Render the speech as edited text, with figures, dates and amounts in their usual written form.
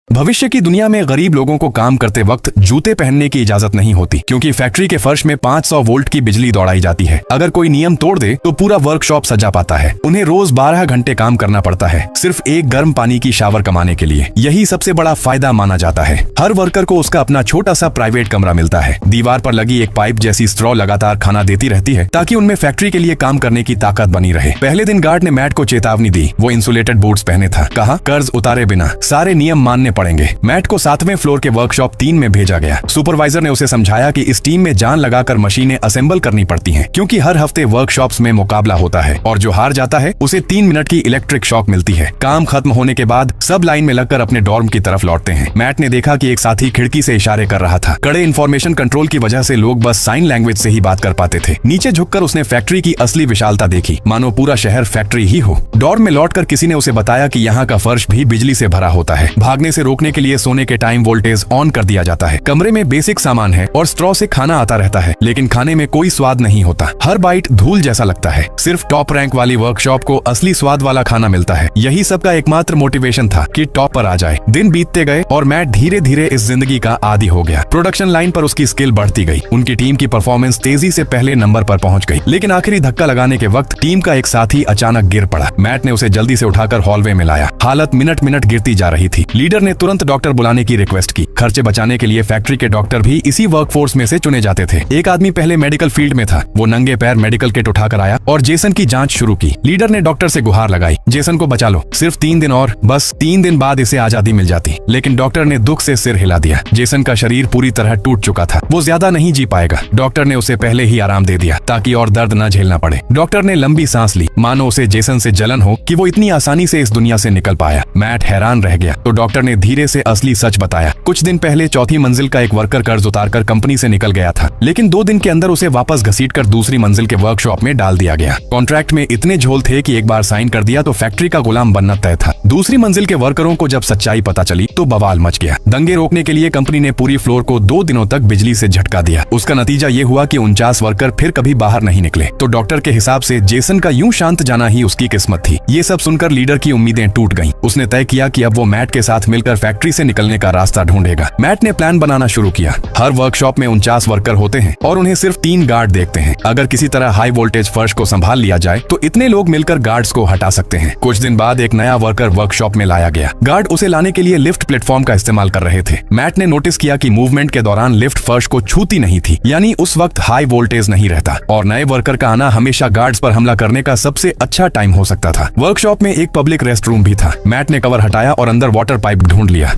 भविष्य की दुनिया में गरीब लोगों को काम करते वक्त जूते पहनने की इजाजत नहीं होती, क्योंकि फैक्ट्री के फर्श में 500 वोल्ट की बिजली दौड़ाई जाती है। अगर कोई नियम तोड़ दे तो पूरा वर्कशॉप सजा पाता है। उन्हें रोज 12 घंटे काम करना पड़ता है, सिर्फ एक गर्म पानी की शावर कमाने के लिए। यही सबसे बड़ा फायदा माना जाता है। हर वर्कर को उसका अपना छोटा सा प्राइवेट कमरा मिलता है। दीवार पर लगी एक पाइप जैसी स्ट्रॉ लगातार खाना देती रहती है, ताकि उनमें फैक्ट्री के लिए काम करने की ताकत बनी रहे। पहले दिन गार्ड ने मैट को चेतावनी दी। वो इंसुलेटेड बूट्स पहने था। कहा, कर्ज उतारे बिना सारे नियम मानने पड़ेंगे। मैट को 7वें फ्लोर के वर्कशॉप 3 में भेजा गया। सुपरवाइजर ने उसे समझाया कि इस टीम में जान लगाकर मशीनें असेंबल करनी पड़ती हैं, क्योंकि हर हफ्ते वर्कशॉप्स में मुकाबला होता है और जो हार जाता है उसे 3 मिनट की इलेक्ट्रिक शॉक मिलती है। काम खत्म होने के बाद सब लाइन में लगकर अपने डॉर्म की तरफ लौटते हैं। मैट ने देखा कि एक साथी खिड़की से इशारे कर रहा था। कड़े इन्फॉर्मेशन कंट्रोल की वजह से लोग बस साइन लैंग्वेज से ही बात कर पाते थे। नीचे झुककर उसने फैक्ट्री की असली विशालता देखी, मानो पूरा शहर फैक्ट्री ही हो। डॉर्म में लौटकर किसी ने उसे बताया कि यहाँ का फर्श भी बिजली से भरा होता है। भागने से रोकने के लिए सोने के टाइम वोल्टेज ऑन कर दिया जाता है। कमरे में बेसिक सामान है और स्ट्रॉ से खाना आता रहता है, लेकिन खाने में कोई स्वाद नहीं होता। हर बाइट धूल जैसा लगता है। सिर्फ टॉप रैंक वाली वर्कशॉप को असली स्वाद वाला खाना मिलता है। यही सबका एकमात्र मोटिवेशन था कि टॉप पर आ जाए। दिन बीतते गए और मैट धीरे धीरे इस जिंदगी का आदी हो गया। प्रोडक्शन लाइन पर उसकी स्किल बढ़ती गई। उनकी टीम की परफॉर्मेंस तेजी से पहले नंबर पर पहुंच गई। लेकिन आखिरी धक्का लगाने के वक्त टीम का एक साथी अचानक गिर पड़ा। मैट ने उसे जल्दी से उठाकर हॉलवे में लाया। हालत मिनट मिनट गिरती जा रही थी। लीडर ने तुरंत डॉक्टर बुलाने की रिक्वेस्ट की। खर्चे बचाने के लिए फैक्ट्री के डॉक्टर भी इसी वर्कफोर्स में से चुने जाते थे। एक आदमी पहले मेडिकल फील्ड में था। वो नंगे पैर मेडिकल किट उठाकर आया और जेसन की जांच शुरू की। लीडर ने डॉक्टर से गुहार लगाई, जेसन को बचा लो, सिर्फ 3 दिन और, बस 3 दिन बाद इसे आजादी मिल जाती। लेकिन डॉक्टर ने दुख से सिर हिला दिया। जेसन का शरीर पूरी तरह टूट चुका था। वो ज्यादा नहीं जी पाएगा। डॉक्टर ने उसे पहले ही आराम दे दिया, ताकि और दर्द न झेलना पड़े। डॉक्टर ने लंबी सांस ली, मानो उसे जेसन से जलन हो कि वो इतनी आसानी से इस दुनिया से निकल पाया। मैट हैरान रह गया। तो डॉक्टर ने धीरे से असली सच बताया। कुछ दिन पहले 4थी मंजिल का एक वर्कर कर्ज उतारकर कंपनी से निकल गया था, लेकिन 2 दिन के अंदर उसे वापस घसीटकर दूसरी मंजिल के वर्कशॉप में डाल दिया गया। कॉन्ट्रैक्ट में इतने झोल थे कि एक बार साइन कर दिया तो फैक्ट्री का गुलाम बनना तय था। दूसरी मंजिल के वर्करों को जब सच्चाई पता चली तो बवाल मच गया। दंगे रोकने के लिए कंपनी ने पूरी फ्लोर को 2 दिनों तक बिजली से झटका दिया। उसका नतीजा ये हुआ कि 49 वर्कर फिर कभी बाहर नहीं निकले। तो डॉक्टर के हिसाब से जेसन का यूं शांत जाना ही उसकी किस्मत थी। ये सब सुनकर लीडर की उम्मीदें टूट गईं। उसने तय किया कि अब वो मैट के साथ मिलकर फैक्ट्री से निकलने का रास्ता ढूंढेगा। मैट ने प्लान बनाना शुरू किया। हर वर्कशॉप में 49 वर्कर होते हैं और उन्हें सिर्फ 3 गार्ड देखते हैं। अगर किसी तरह हाई वोल्टेज फर्श को संभाल लिया जाए तो इतने लोग मिलकर गार्ड्स को हटा सकते हैं। कुछ दिन बाद एक नया वर्कर वर्कशॉप में लाया गया। गार्ड उसे लाने के लिए लिफ्ट प्लेटफॉर्म का इस्तेमाल कर रहे थे। मैट ने नोटिस किया कि मूवमेंट के दौरान लिफ्ट फर्श को छूती नहीं थी, यानी उस वक्त हाई वोल्टेज नहीं रहता और नए वर्कर का आना हमेशा गार्ड्स पर हमला करने का सबसे अच्छा टाइम हो सकता था। वर्कशॉप में एक पब्लिक रेस्ट रूम भी था। मैट ने कवर हटाया और अंदर वाटर पाइप ढूंढ लिया।